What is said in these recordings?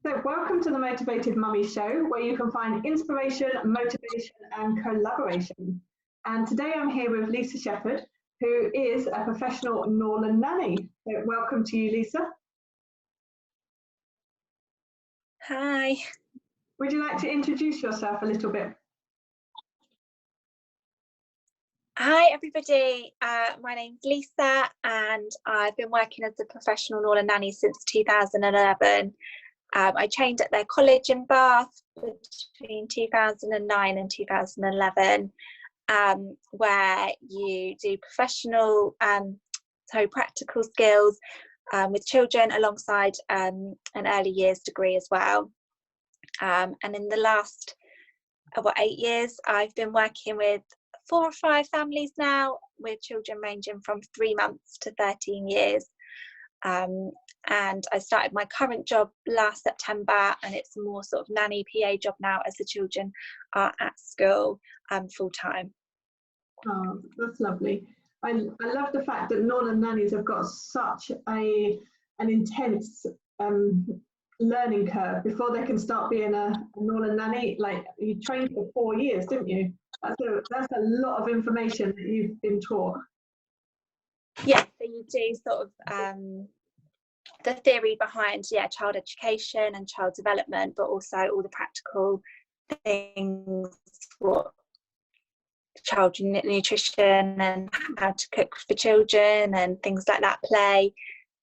So welcome to the Motivated Mummy Show, where you can find inspiration, motivation and collaboration. And today I'm here with Lisa Sheppard, who is a professional Norland Nanny. So welcome to you, Lisa. Hi. Would you like to introduce yourself a little bit? Hi everybody, my name's Lisa and I've been working as a professional Norland Nanny since 2011. I trained at their college in Bath between 2009 and 2011, where you do professional, so practical skills with children alongside an early years degree as well. And in the last 8 years, I've been working with 4 or 5 families now, with children ranging from 3 months to 13 years. And I started my current job last September, and it's a more sort of nanny PA job now as the children are at school full time. Oh, that's lovely. I love the fact that Norland Nannies have got such an intense learning curve before they can start being a Norland Nanny. Like, you trained for 4 years, didn't you? That's a lot of information that you've been taught. Yeah, so you do sort of the theory behind child education and child development, but also all the practical things, what child nutrition and how to cook for children and things like that, play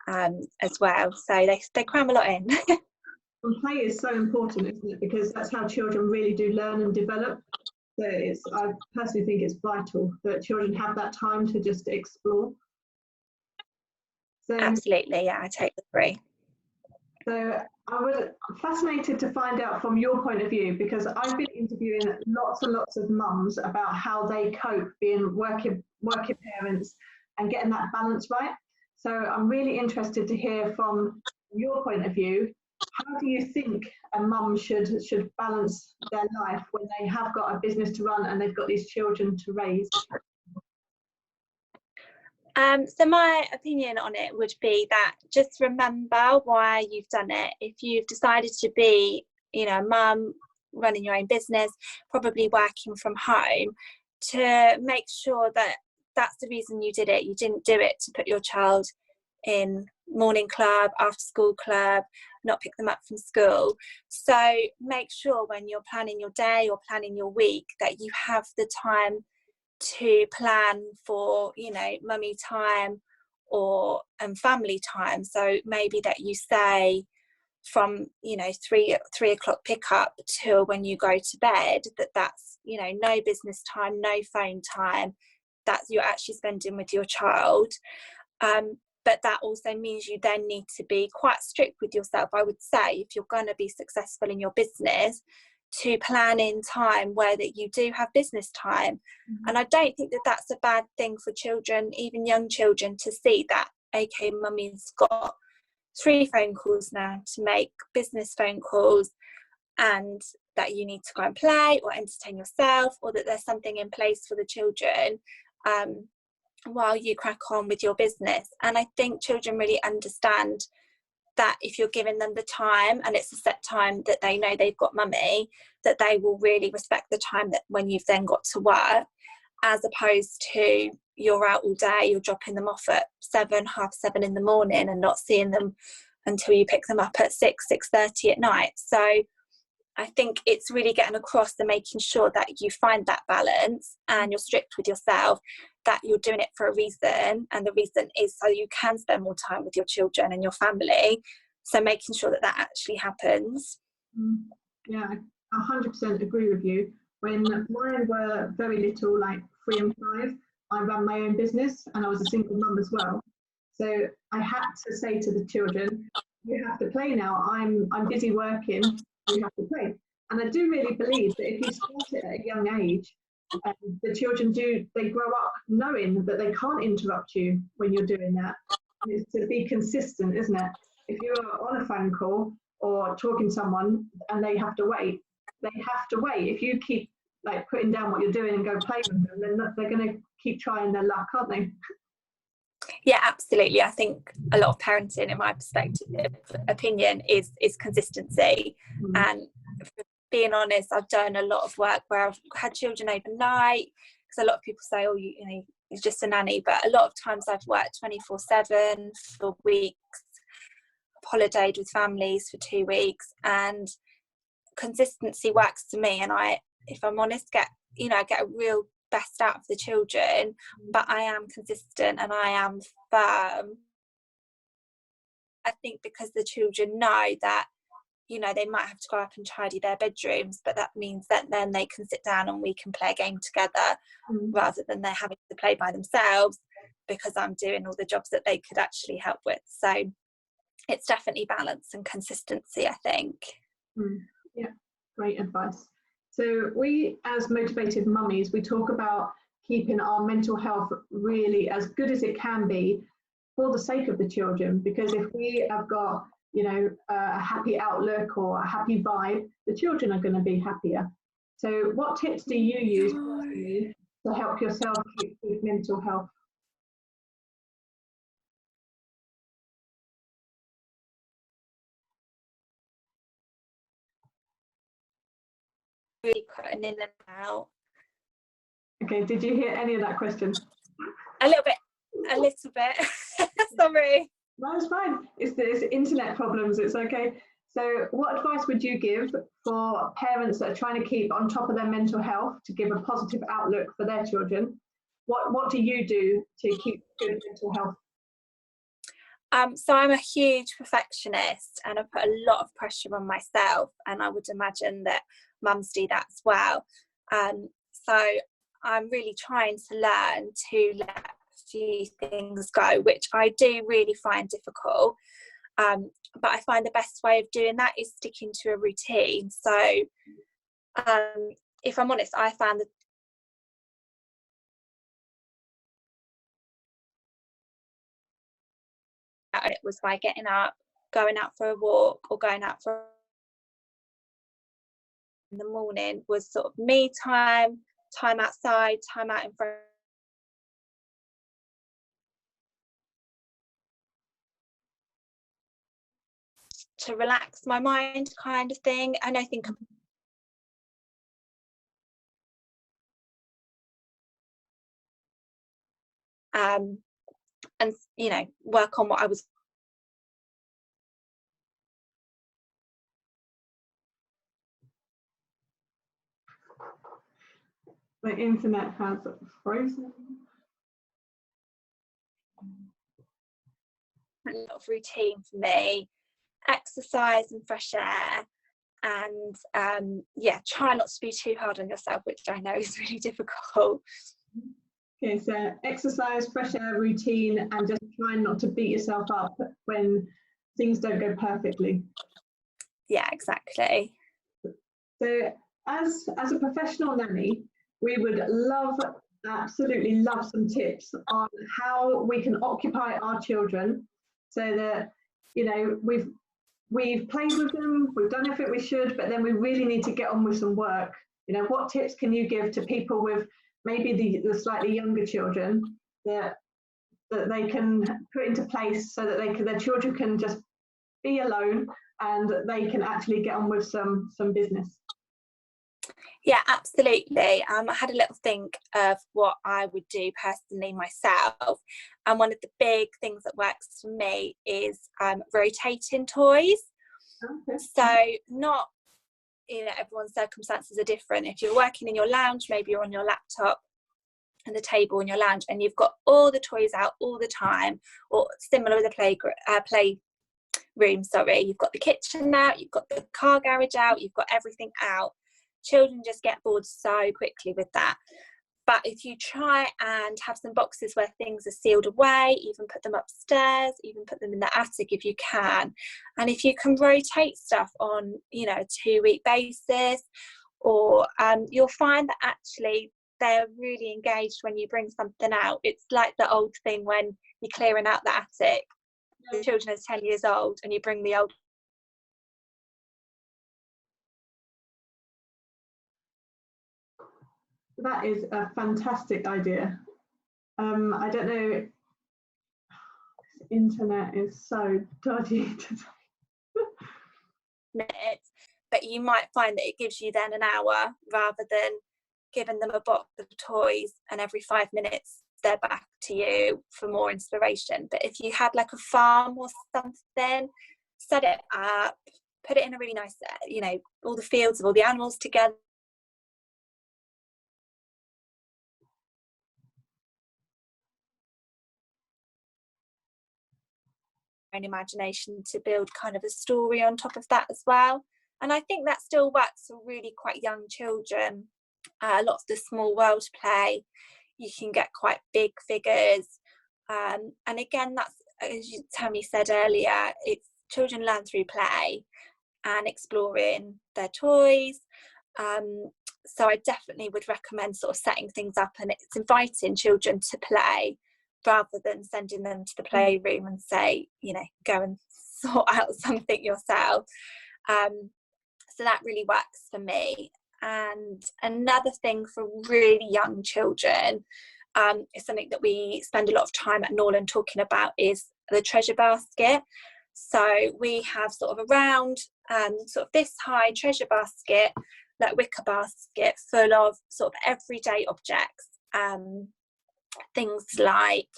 as well. So they cram a lot in. And play is so important, isn't it? Because that's how children really do learn and develop. So I personally think it's vital that children have that time to just explore. So, absolutely, yeah, I totally agree. So I'm fascinated to find out from your point of view, because I've been interviewing lots and lots of mums about how they cope being working parents and getting that balance right. So I'm really interested to hear from your point of view. How do you think a mum should balance their life when they have got a business to run and they've got these children to raise? So my opinion on it would be that just remember why you've done it. If you've decided to be, a mum running your own business, probably working from home, to make sure that that's the reason you did it. You didn't do it to put your child in morning club, after school club, not pick them up from school. So make sure when you're planning your day or planning your week that you have the time to plan for, mummy time or family time. So maybe that you say from 3 o'clock pick up till when you go to bed, that's no business time, no phone time, that you're actually spending with your child. But that also means you then need to be quite strict with yourself, I would say, if you're going to be successful in your business, to plan in time where that you do have business time. Mm-hmm. And I don't think that that's a bad thing for children, even young children, to see that, okay, mummy's got 3 phone calls now to make, business phone calls, and that you need to go and play or entertain yourself, or that there's something in place for the children while you crack on with your business. And I think children really understand that if you're giving them the time and it's a set time that they know they've got mummy, that they will really respect the time that when you've then got to work, as opposed to you're out all day, you're dropping them off at 7:30 in the morning and not seeing them until you pick them up at 6:30 at night. So I think it's really getting across and making sure that you find that balance and you're strict with yourself, that you're doing it for a reason, and the reason is so you can spend more time with your children and your family. So making sure that actually happens. Yeah, I 100% agree with you. When mine were very little, like 3 and 5, I ran my own business and I was a single mum as well. So I had to say to the children, you have to play now. I'm busy working, you have to play. And I do really believe that if you start it at a young age, the children they grow up knowing that they can't interrupt you when you're doing that. And it's to be consistent, isn't it? If you're on a phone call or talking to someone and they have to wait, they have to wait. If you keep putting down what you're doing and go play with them, then they're going to keep trying their luck, aren't they? Yeah, absolutely. I think a lot of parenting, in my opinion, is consistency. Mm. And for being honest, I've done a lot of work where I've had children overnight, because a lot of people say, oh, you know, it's just a nanny, but a lot of times I've worked 24/7 for weeks, holidayed with families for 2 weeks, and consistency works to me. And I, if I'm honest, get a real best out of the children, but I am consistent and I am firm. I think because the children know that, you know, they might have to go up and tidy their bedrooms, but that means that then they can sit down and we can play a game together, rather than they're having to play by themselves, because I'm doing all the jobs that they could actually help with. So it's definitely balance and consistency, I think. Yeah, great advice. So we, as motivated mummies, we talk about keeping our mental health really as good as it can be for the sake of the children, because if we have got, you know, a happy outlook or a happy vibe, the children are going to be happier. So what tips do you use personally to help yourself keep good mental health? Really cutting in and out. Okay, did you hear any of that question? A little bit. Sorry. No, it's fine. It's internet problems. It's okay. So, what advice would you give for parents that are trying to keep on top of their mental health to give a positive outlook for their children? What do you do to keep good mental health? So I'm a huge perfectionist, and I put a lot of pressure on myself, and I would imagine that mums do that as well. So I'm really trying to learn to let a few things go, which I do really find difficult. But I find the best way of doing that is sticking to a routine. So if I'm honest, I found that it was by getting up, going out for a walk, or going out for in the morning was sort of me time outside, time out in front, to relax my mind, kind of thing. And I think and you know, work on what I was. The internet has frozen. A lot of routine for me, exercise and fresh air, and try not to be too hard on yourself, which I know is really difficult. Okay, so exercise, fresh air, routine, and just trying not to beat yourself up when things don't go perfectly. Yeah, exactly. So as a professional nanny, we would absolutely love some tips on how we can occupy our children so that, you know, we've played with them, we've done everything we should, but then we really need to get on with some work. You know, what tips can you give to people with maybe the slightly younger children that they can put into place so that their children can just be alone and they can actually get on with some business? Yeah, absolutely. I had a little think of what I would do personally myself, and one of the big things that works for me is rotating toys. Okay. So not, you know, everyone's circumstances are different. If you're working in your lounge, maybe you're on your laptop and the table in your lounge, and you've got all the toys out all the time, or similar with a play room. Sorry, you've got the kitchen out, you've got the car garage out, you've got everything out. Children just get bored so quickly with that. But if you try and have some boxes where things are sealed away, even put them upstairs, even put them in the attic if you can, and if you can rotate stuff on, you know, a 2-week basis, or you'll find that actually they're really engaged when you bring something out. It's like the old thing when you're clearing out the attic, the children are 10 years old, and you bring the old. That is a fantastic idea. I don't know internet is so dodgy today. Minutes, but you might find that it gives you then an hour rather than giving them a box of toys and every 5 minutes they're back to you for more inspiration. But if you had like a farm or something, set it up, put it in a really nice, all the fields of all the animals together, own imagination to build kind of a story on top of that as well. And I think that still works for really quite young children. A lot of the small world play, you can get quite big figures, and again, that's, as Tammy said earlier, it's children learn through play and exploring their toys. So I definitely would recommend sort of setting things up, and it's inviting children to play rather than sending them to the playroom and say, go and sort out something yourself. So that really works for me. And another thing for really young children, is something that we spend a lot of time at Norland talking about, is the treasure basket. So we have sort of around sort of this high treasure basket, like wicker basket, full of sort of everyday objects. Things like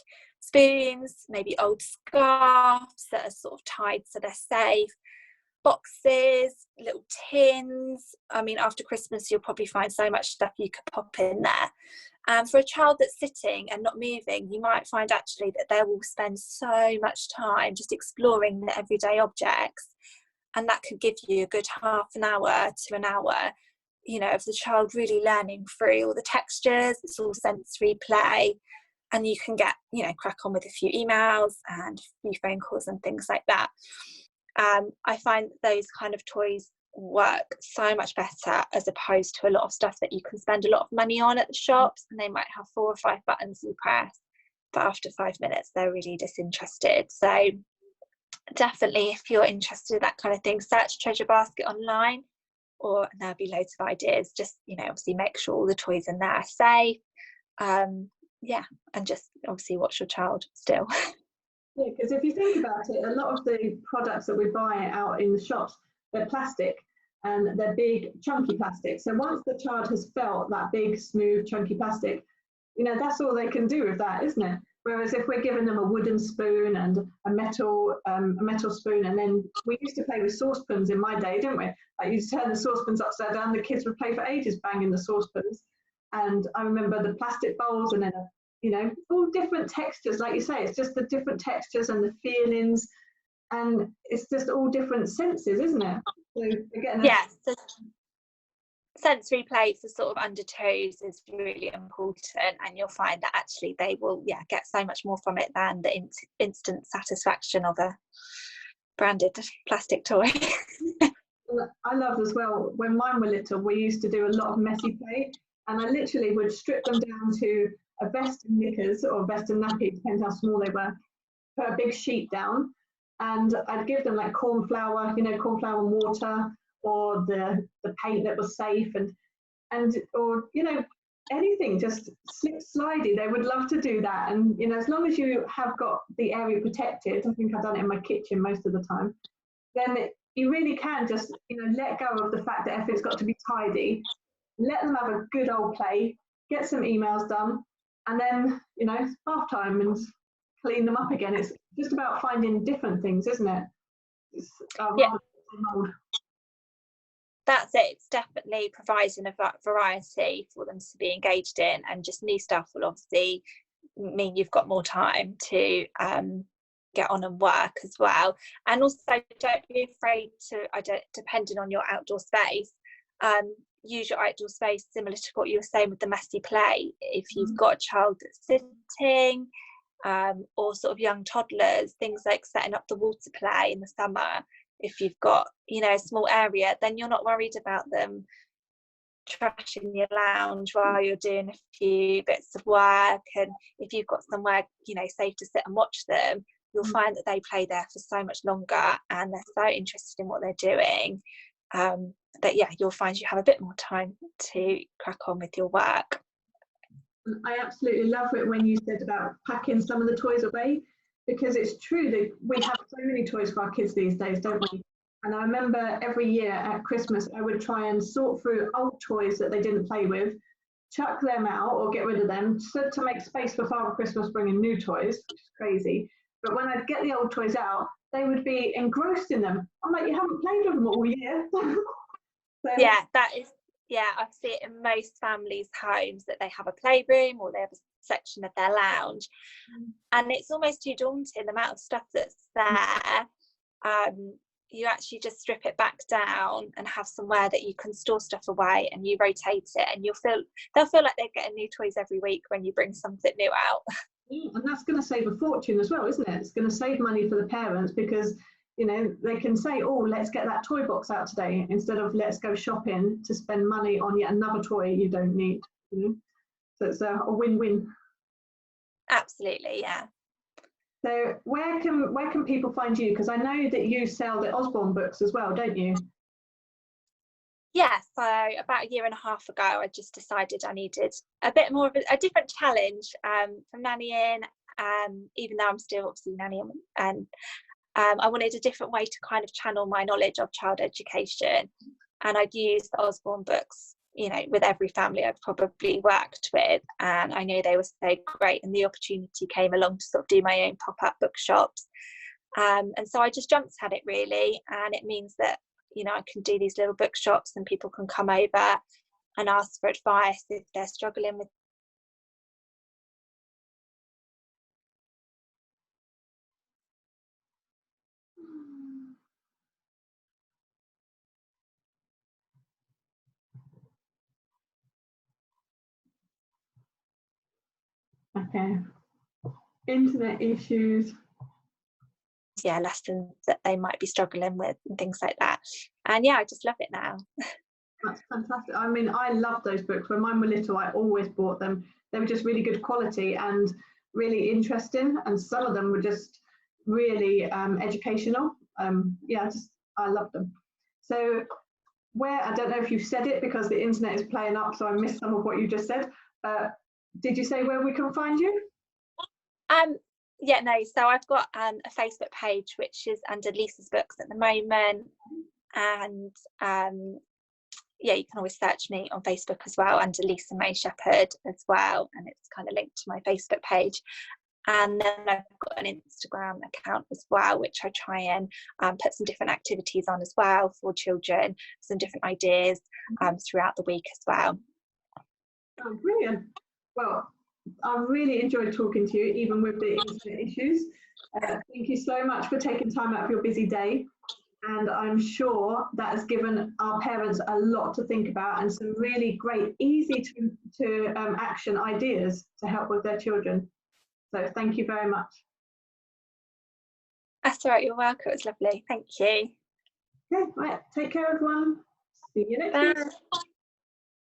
spoons, maybe old scarves that are sort of tied so they're safe, boxes, little tins. I mean, after Christmas you'll probably find so much stuff you could pop in there. For a child that's sitting and not moving, you might find actually that they will spend so much time just exploring the everyday objects, and that could give you a good half an hour to an hour, of the child really learning through all the textures. It's all sensory play, and you can get, crack on with a few emails and a few phone calls and things like that. I find those kind of toys work so much better as opposed to a lot of stuff that you can spend a lot of money on at the shops, and they might have 4 or 5 buttons you press, but after 5 minutes they're really disinterested. So definitely, if you're interested in that kind of thing, search treasure basket online, or there'll be loads of ideas. Just obviously make sure all the toys in there are safe, and just obviously watch your child still. Yeah, because if you think about it, a lot of the products that we buy out in the shops, they're plastic, and they're big, chunky plastic. So once the child has felt that big, smooth, chunky plastic, that's all they can do with that, isn't it? Whereas if we're giving them a wooden spoon and a metal spoon, and then we used to play with saucepans in my day, didn't we? Like, you turn the saucepans upside down, the kids would play for ages banging the saucepans. And I remember the plastic bowls, and then all different textures, like you say, it's just the different textures and the feelings, and it's just all different senses, isn't it? So again, so sensory play for sort of under 2s is really important, and you'll find that actually they will get so much more from it than the instant satisfaction of a branded plastic toy. I love as well, when mine were little, we used to do a lot of messy play, and I literally would strip them down to a vest and knickers or a vest and nappy, depends how small they were, put a big sheet down, and I'd give them like corn flour and water, or the paint that was safe, and or anything, just slip slidey. They would love to do that, and as long as you have got the area protected, I think I've done it in my kitchen most of the time, then you really can just let go of the fact that everything's got to be tidy. Let them have a good old play, get some emails done, and then it's bath time and clean them up again. It's just about finding different things, isn't it? That's it. It's definitely providing a variety for them to be engaged in, and just new stuff will obviously mean you've got more time to get on and work as well. And also, don't be afraid to, depending on your outdoor space, use your outdoor space similar to what you were saying with the messy play. If you've got a child that's sitting, or sort of young toddlers, things like setting up the water play in the summer. If you've got a small area, then you're not worried about them trashing your lounge while you're doing a few bits of work. And if you've got somewhere safe to sit and watch them, you'll find that they play there for so much longer, and they're so interested in what they're doing, that you'll find you have a bit more time to crack on with your work. I absolutely love it when you said about packing some of the toys away, because it's true that we have so many toys for our kids these days, don't we? And I remember every year at Christmas, I would try and sort through old toys that they didn't play with, chuck them out or get rid of them to make space for Father Christmas bringing new toys, which is crazy. But when I'd get the old toys out, they would be engrossed in them. I'm like, you haven't played with them all year. So, yeah, that is, yeah, I see it in most families' homes that they have a playroom or they have a section of their lounge, and it's almost too daunting the amount of stuff that's there. You actually just strip it back down and have somewhere that you can store stuff away, and you rotate it, and they'll feel like they're getting new toys every week when you bring something new out. And that's going to save a fortune as well, isn't it? It's going to save money for the parents because, you know, they can say, oh, let's get that toy box out today, instead of let's go shopping to spend money on yet another toy you don't need. You know? So it's a win-win. Absolutely, yeah. So where can people find you? Because I know that you sell the Osborne books as well, don't you? Yeah, so about a year and a half ago, I just decided I needed a bit more of a different challenge from nannying, even though I'm still obviously nannying, and I wanted a different way to kind of channel my knowledge of child education, and I'd use the Osborne books, you know, with every family I've probably worked with, and I knew they were so great, and the opportunity came along to sort of do my own pop-up bookshops, and so I just jumped at it really, and it means that, you know, I can do these little bookshops and people can come over and ask for advice if they're struggling with. Okay. Internet issues. Yeah, lessons that they might be struggling with and things like that. And yeah, I just love it now. That's fantastic. I mean, I love those books. When mine were little, I always bought them. They were just really good quality and really interesting. And some of them were just really educational. Yeah, I love them. So I don't know if you've said it because the internet is playing up, so I missed some of what you just said. Did you say where we can find you? Yeah, no, so I've got a Facebook page which is under Lisa's Books at the moment, and yeah, you can always search me on Facebook as well under Lisa May Sheppard as well, and it's kind of linked to my Facebook page. And then I've got an Instagram account as well, which I try and put some different activities on as well for children, some different ideas throughout the week as well. Oh, brilliant. Well, I really enjoyed talking to you, even with the internet issues. Thank you so much for taking time out of your busy day. And I'm sure that has given our parents a lot to think about and some really great, easy to action ideas to help with their children. So thank you very much. That's all right, you're welcome. It was lovely. Thank you. Okay, right. Take care, everyone. See you next week.